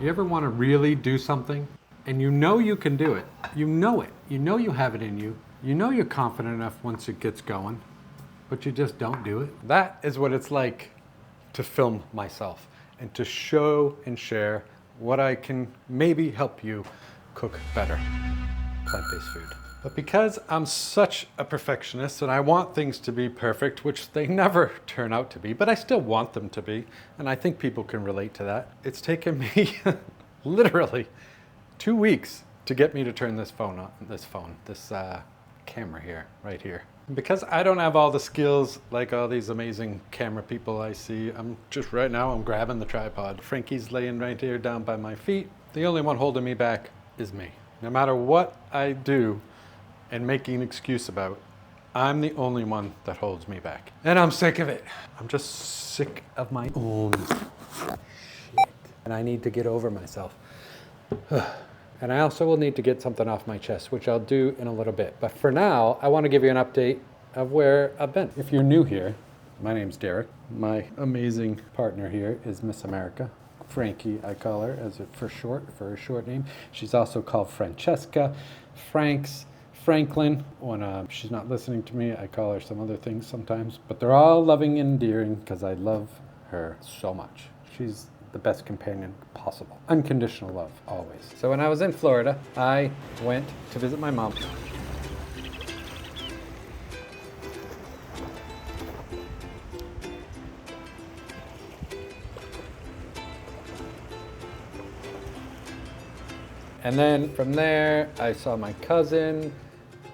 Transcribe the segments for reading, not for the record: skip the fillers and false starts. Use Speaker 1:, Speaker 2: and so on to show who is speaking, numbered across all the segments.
Speaker 1: You ever want to really do something and you know you can do it? You know it. You know you have it in you. You know you're confident enough once it gets going, but you just don't do it. That is what it's like to film myself and to show and share what I can maybe help you cook better plant-based food. But because I'm such a perfectionist and I want things to be perfect, which they never turn out to be, but I still want them to be, and I think people can relate to that, it's taken me literally 2 weeks to get me to turn this camera here, right here. And because I don't have all the skills like all these amazing camera people I see, I'm grabbing the tripod. Frankie's laying right here down by my feet. The only one holding me back is me. No matter what I do and making an excuse about, I'm the only one that holds me back. And I'm sick of it. I'm just sick of my own shit. And I need to get over myself. And I also will need to get something off my chest, which I'll do in a little bit. But for now, I want to give you an update of where I've been. If you're new here, my name's Derek. My amazing partner here is Miss America. Frankie, I call her, for her short name. She's also called Francesca, Franklin. When she's not listening to me, I call her some other things sometimes. But they're all loving and endearing because I love her so much. She's the best companion possible. Unconditional love, always. So when I was in Florida, I went to visit my mom. And then from there, I saw my cousin.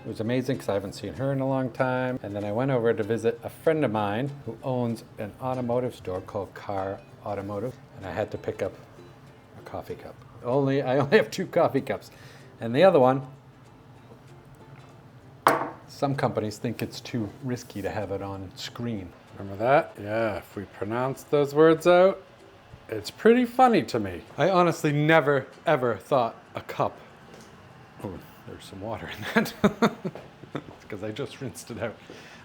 Speaker 1: It was amazing because I haven't seen her in a long time. And then I went over to visit a friend of mine who owns an automotive store called Car Automotive. And I had to pick up a coffee cup. I only have 2 coffee cups. And the other one, some companies think it's too risky to have it on screen. Remember that? Yeah, if we pronounce those words out, it's pretty funny to me. I honestly never, ever thought a cup. Oh, there's some water in that. It's because I just rinsed it out.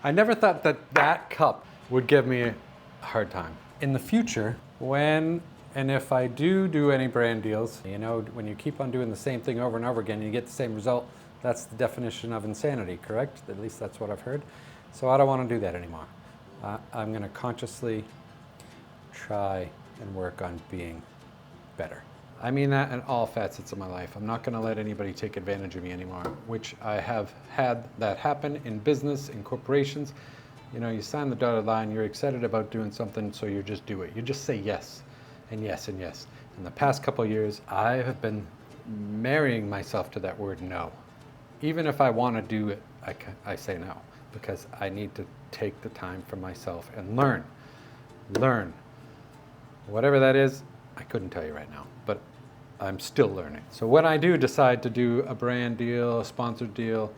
Speaker 1: I never thought that cup would give me a hard time. In the future, when and if I do any brand deals, you know, when you keep on doing the same thing over and over again, you get the same result. That's the definition of insanity, correct? At least that's what I've heard. So I don't want to do that anymore. I'm going to consciously try and work on being better. I mean that in all facets of my life. I'm not going to let anybody take advantage of me anymore, which I have had that happen in business, in corporations. You know, you sign the dotted line, you're excited about doing something, so you just do it. You just say yes, and yes, and yes. In the past couple of years, I have been marrying myself to that word no. Even if I want to do it, I say no, because I need to take the time for myself and learn. Whatever that is, I couldn't tell you right now, but I'm still learning. So when I do decide to do a brand deal, a sponsored deal,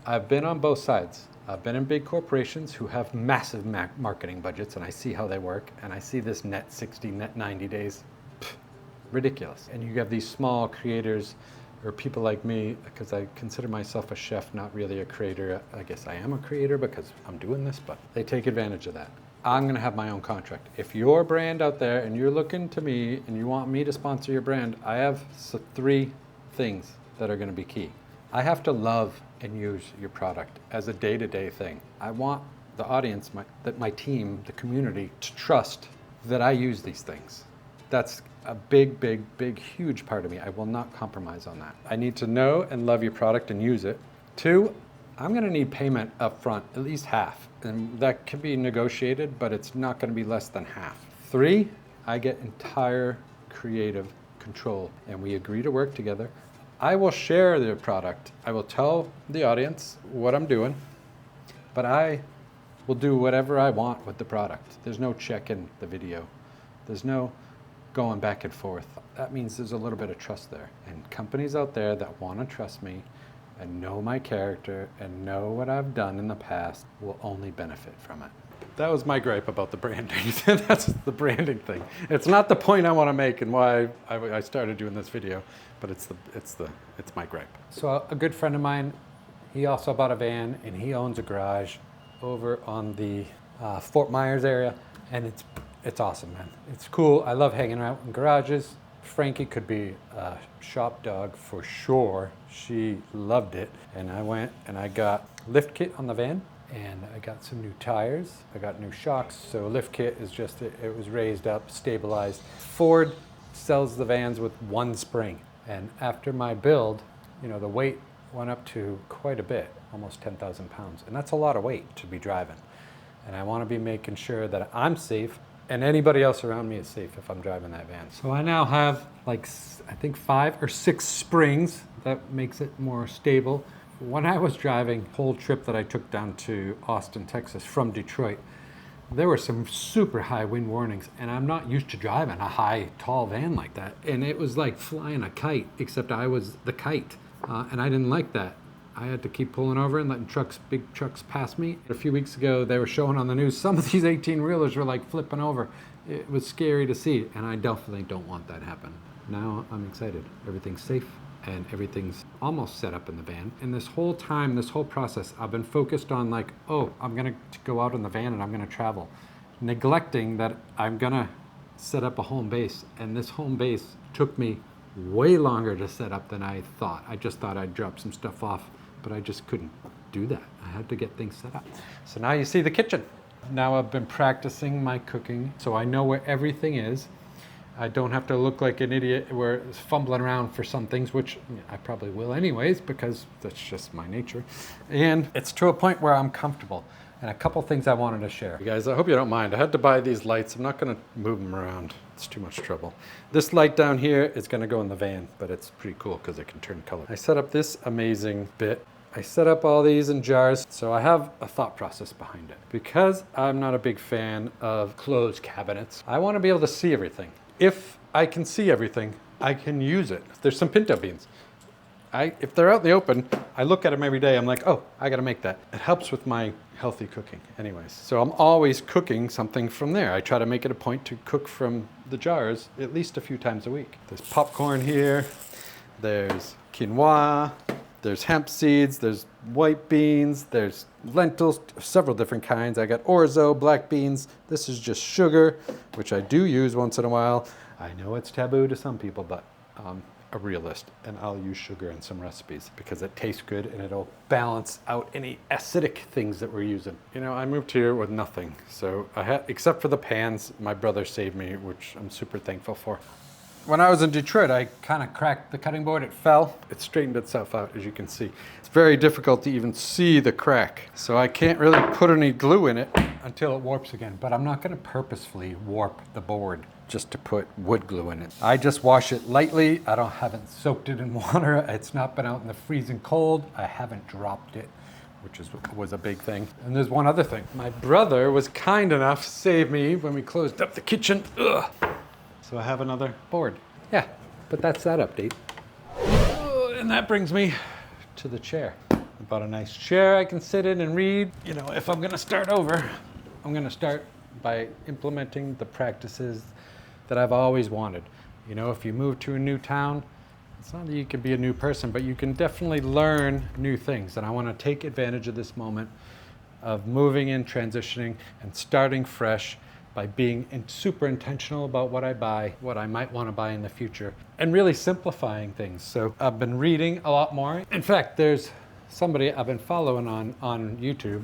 Speaker 1: I've been on both sides. I've been in big corporations who have massive marketing budgets, and I see how they work, and I see this net 60, net 90 days. Pfft, ridiculous. And you have these small creators or people like me, because I consider myself a chef, not really a creator. I guess I am a creator because I'm doing this, but they take advantage of that. I'm going to have my own contract. If you're a brand out there and you're looking to me and you want me to sponsor your brand, I have 3 things that are going to be key. I have to love and use your product as a day-to-day thing. I want the audience, my team, the community to trust that I use these things. That's a big, huge part of me. I will not compromise on that. I need to know and love your product and use it. 2, I'm going to need payment up front, at least half. And that can be negotiated, but it's not going to be less than half. 3, I get entire creative control, and we agree to work together. I will share the product. I will tell the audience what I'm doing, but I will do whatever I want with the product. There's no checking the video. There's no going back and forth. That means there's a little bit of trust there. And companies out there that want to trust me and know my character and know what I've done in the past will only benefit from it. That was my gripe about the branding. That's the branding thing. It's not the point I want to make and why I started doing this video, but it's my gripe. So a good friend of mine, he also bought a van and he owns a garage over on the Fort Myers area, and it's awesome, man. It's cool. I love hanging out in garages. Frankie could be a shop dog for sure. She loved it. And I went and I got lift kit on the van, and I got some new tires. I got new shocks. So lift kit is just, it was raised up, stabilized. Ford sells the vans with one spring. And after my build, you know, the weight went up to quite a bit, almost 10,000 pounds. And that's a lot of weight to be driving. And I want to be making sure that I'm safe and anybody else around me is safe if I'm driving that van. So I now have like, I think 5 or 6 springs. That makes it more stable. When I was driving, the whole trip that I took down to Austin, Texas from Detroit, there were some super high wind warnings, and I'm not used to driving a high, tall van like that. And it was like flying a kite, except I was the kite. And I didn't like that. I had to keep pulling over and letting big trucks pass me. A few weeks ago, they were showing on the news, some of these 18-wheelers were like flipping over. It was scary to see, and I definitely don't want that to happen. Now I'm excited. Everything's safe, and everything's almost set up in the van. And this whole time, this whole process, I've been focused on like, oh, I'm gonna go out in the van and I'm gonna travel. Neglecting that I'm gonna set up a home base, and this home base took me way longer to set up than I thought. I just thought I'd drop some stuff off, but I just couldn't do that. I had to get things set up. So now you see the kitchen. Now I've been practicing my cooking, so I know where everything is. I don't have to look like an idiot where it's fumbling around for some things, which I probably will anyways, because that's just my nature. And it's to a point where I'm comfortable. And a couple things I wanted to share. You guys, I hope you don't mind. I had to buy these lights. I'm not gonna move them around. It's too much trouble. This light down here is gonna go in the van, but it's pretty cool because it can turn color. I set up this amazing bit. I set up all these in jars, so I have a thought process behind it. Because I'm not a big fan of closed cabinets, I want to be able to see everything. If I can see everything, I can use it. There's some pinto beans. If they're out in the open, I look at them every day. I'm like, oh, I got to make that. It helps with my healthy cooking anyways. So I'm always cooking something from there. I try to make it a point to cook from the jars at least a few times a week. There's popcorn here. There's quinoa. There's hemp seeds, there's white beans, there's lentils, several different kinds. I got orzo, black beans. This is just sugar, which I do use once in a while. I know it's taboo to some people, but I'm a realist, and I'll use sugar in some recipes because it tastes good and it'll balance out any acidic things that we're using. You know, I moved here with nothing, so I had, except for the pans, my brother saved me, which I'm super thankful for. When I was in Detroit, I kind of cracked the cutting board. It fell. It straightened itself out, as you can see. It's very difficult to even see the crack. So I can't really put any glue in it until it warps again. But I'm not going to purposefully warp the board just to put wood glue in it. I just wash it lightly. I haven't soaked it in water. It's not been out in the freezing cold. I haven't dropped it, which was a big thing. And there's one other thing. My brother was kind enough to save me when we closed up the kitchen. Ugh. So I have another board. Yeah, but that's that update. And that brings me to the chair. I bought a nice chair I can sit in and read. You know, if I'm gonna start over, I'm gonna start by implementing the practices that I've always wanted. You know, if you move to a new town, it's not that you can be a new person, but you can definitely learn new things. And I wanna take advantage of this moment of moving in, transitioning, and starting fresh by being super intentional about what I buy, what I might want to buy in the future, and really simplifying things. So I've been reading a lot more. In fact, there's somebody I've been following on YouTube,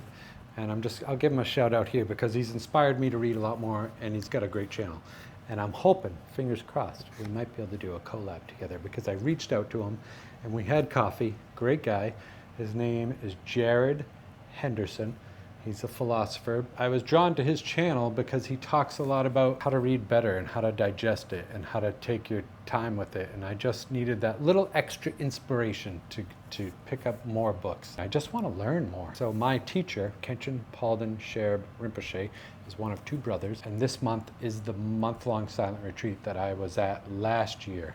Speaker 1: and I'll give him a shout out here because he's inspired me to read a lot more, and he's got a great channel. And I'm hoping, fingers crossed, we might be able to do a collab together because I reached out to him and we had coffee. Great guy. His name is Jared Henderson. He's a philosopher. I was drawn to his channel because he talks a lot about how to read better and how to digest it and how to take your time with it. And I just needed that little extra inspiration to pick up more books. I just want to learn more. So my teacher, Khenchen Palden Sherab Rinpoche, is one of 2 brothers. And this month is the month-long silent retreat that I was at last year,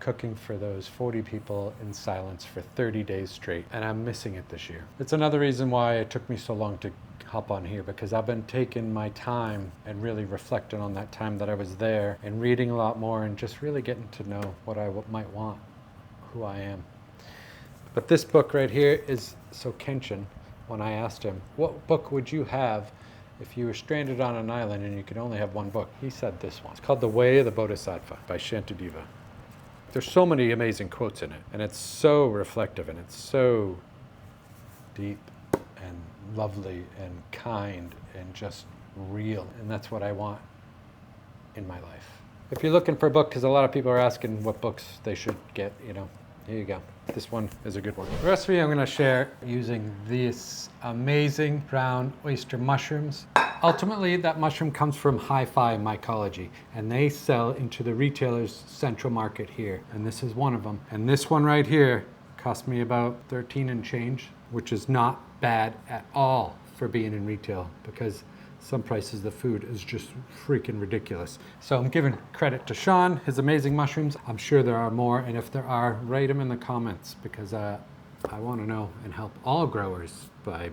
Speaker 1: cooking for those 40 people in silence for 30 days straight, and I'm missing it this year. It's another reason why it took me so long to hop on here, because I've been taking my time and really reflecting on that time that I was there and reading a lot more and just really getting to know what I might want, who I am. But this book right here is, so Khenchen, when I asked him, what book would you have if you were stranded on an island and you could only have one book, he said this one. It's called The Way of the Bodhisattva by Shantideva. There's so many amazing quotes in it, and it's so reflective, and it's so deep and lovely and kind and just real. And that's what I want in my life. If you're looking for a book, because a lot of people are asking what books they should get, here you go. This one is a good one. The recipe I'm going to share using these amazing brown oyster mushrooms. Ultimately, that mushroom comes from Hi-Fi Mycology, and they sell into the retailer's central market here. And this is one of them. And this one right here cost me about 13 and change, which is not bad at all for being in retail, because some prices the food is just freaking ridiculous. So I'm giving credit to Sean, his amazing mushrooms. I'm sure there are more, and if there are, write them in the comments, because I want to know and help all growers by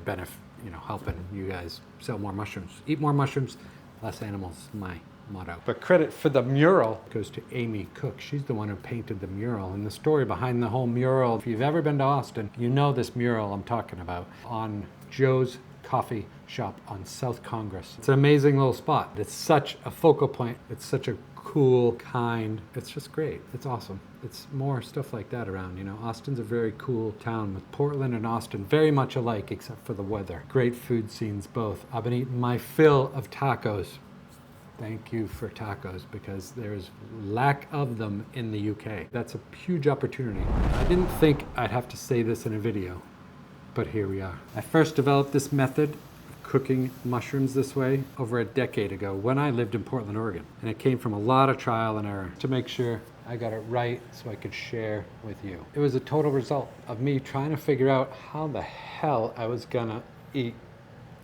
Speaker 1: helping you guys sell more mushrooms. Eat more mushrooms, less animals, my motto. But credit for the mural goes to Amy Cook. She's the one who painted the mural, and the story behind the whole mural. If you've ever been to Austin, you know this mural I'm talking about on Joe's Coffee Shop on South Congress. It's an amazing little spot. It's such a focal point. It's such a cool, kind, it's just great. It's awesome. It's more stuff like that around, Austin's a very cool town, with Portland and Austin very much alike except for the weather. Great food scenes both. I've been eating my fill of tacos. Thank you for tacos, because there's lack of them in the UK. That's a huge opportunity. I didn't think I'd have to say this in a video, but here we are. I first developed this method of cooking mushrooms this way over a decade ago when I lived in Portland, Oregon. And it came from a lot of trial and error to make sure I got it right so I could share with you. It was a total result of me trying to figure out how the hell I was gonna eat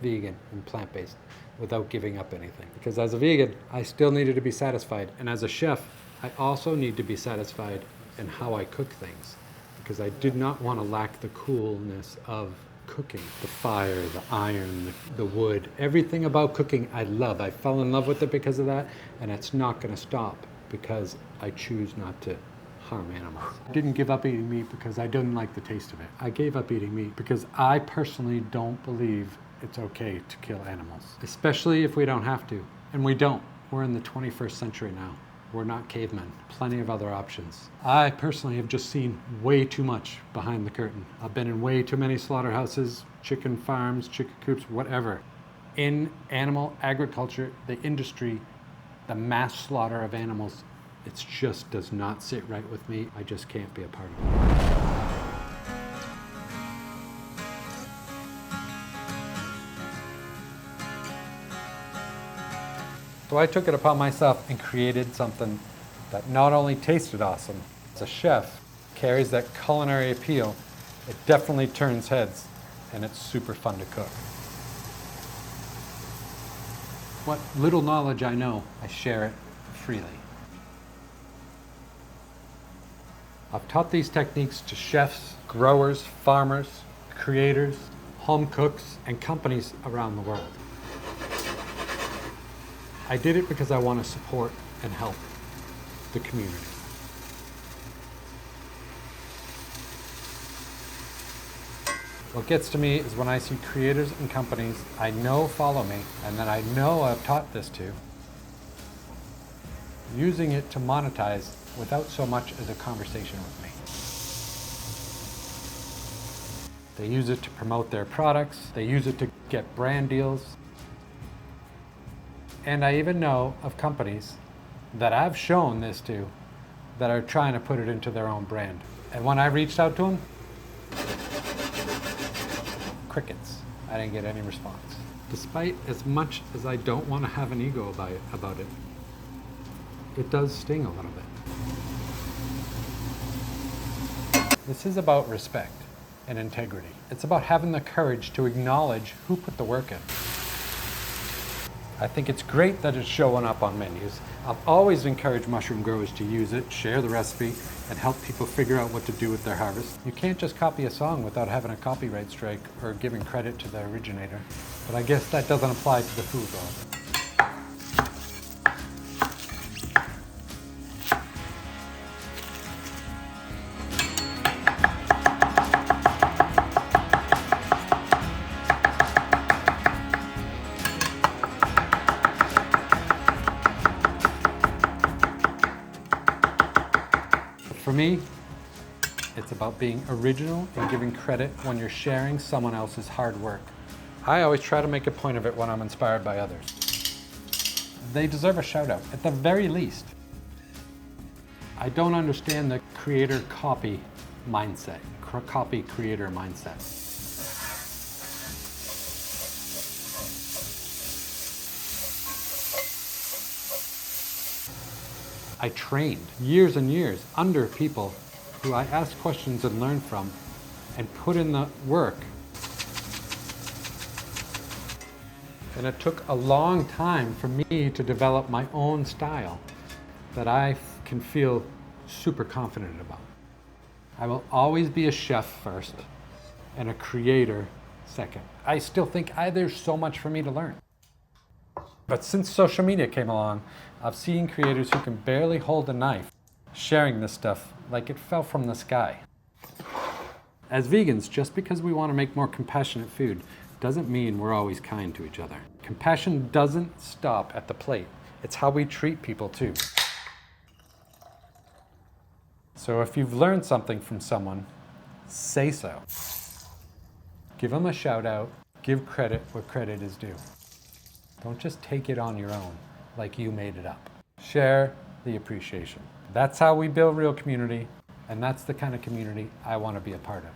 Speaker 1: vegan and plant-based without giving up anything. Because as a vegan, I still needed to be satisfied. And as a chef, I also need to be satisfied in how I cook things, because I did not want to lack the coolness of cooking. The fire, the iron, the wood, everything about cooking I love. I fell in love with it because of that, and it's not going to stop because I choose not to harm animals. I didn't give up eating meat because I didn't like the taste of it. I gave up eating meat because I personally don't believe it's okay to kill animals, especially if we don't have to. And we don't. We're in the 21st century now. We're not cavemen. Plenty of other options. I personally have just seen way too much behind the curtain. I've been in way too many slaughterhouses, chicken farms, chicken coops, whatever. In animal agriculture, the industry, the mass slaughter of animals, it just does not sit right with me. I just can't be a part of it. So I took it upon myself and created something that not only tasted awesome, as a chef, carries that culinary appeal. It definitely turns heads, and it's super fun to cook. What little knowledge I know, I share it freely. I've taught these techniques to chefs, growers, farmers, creators, home cooks, and companies around the world. I did it because I want to support and help the community. What gets to me is when I see creators and companies I know follow me, and that I know I've taught this to, using it to monetize without so much as a conversation with me. They use it to promote their products. They use it to get brand deals. And I even know of companies that I've shown this to that are trying to put it into their own brand. And when I reached out to them, crickets. I didn't get any response. Despite as much as I don't want to have an ego about it, it does sting a little bit. This is about respect and integrity. It's about having the courage to acknowledge who put the work in. I think it's great that it's showing up on menus. I've always encouraged mushroom growers to use it, share the recipe, and help people figure out what to do with their harvest. You can't just copy a song without having a copyright strike or giving credit to the originator. But I guess that doesn't apply to the food world. For me, it's about being original and giving credit when you're sharing someone else's hard work. I always try to make a point of it when I'm inspired by others. They deserve a shout out, at the very least. I don't understand the creator-copy mindset, copy-creator mindset. I trained years and years under people who I asked questions and learned from and put in the work. And it took a long time for me to develop my own style that I can feel super confident about. I will always be a chef first and a creator second. I still think there's so much for me to learn. But since social media came along, I've seen creators who can barely hold a knife sharing this stuff like it fell from the sky. As vegans, just because we want to make more compassionate food doesn't mean we're always kind to each other. Compassion doesn't stop at the plate. It's how we treat people too. So if you've learned something from someone, say so. Give them a shout out. Give credit where credit is due. Don't just take it on your own like you made it up. Share the appreciation. That's how we build real community, and that's the kind of community I want to be a part of.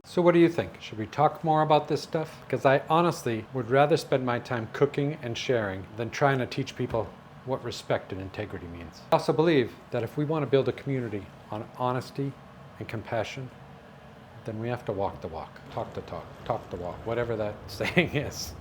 Speaker 1: So what do you think? Should we talk more about this stuff? Because I honestly would rather spend my time cooking and sharing than trying to teach people what respect and integrity means. I also believe that if we want to build a community on honesty and compassion, then we have to walk the walk, talk the talk, talk the walk, whatever that saying is.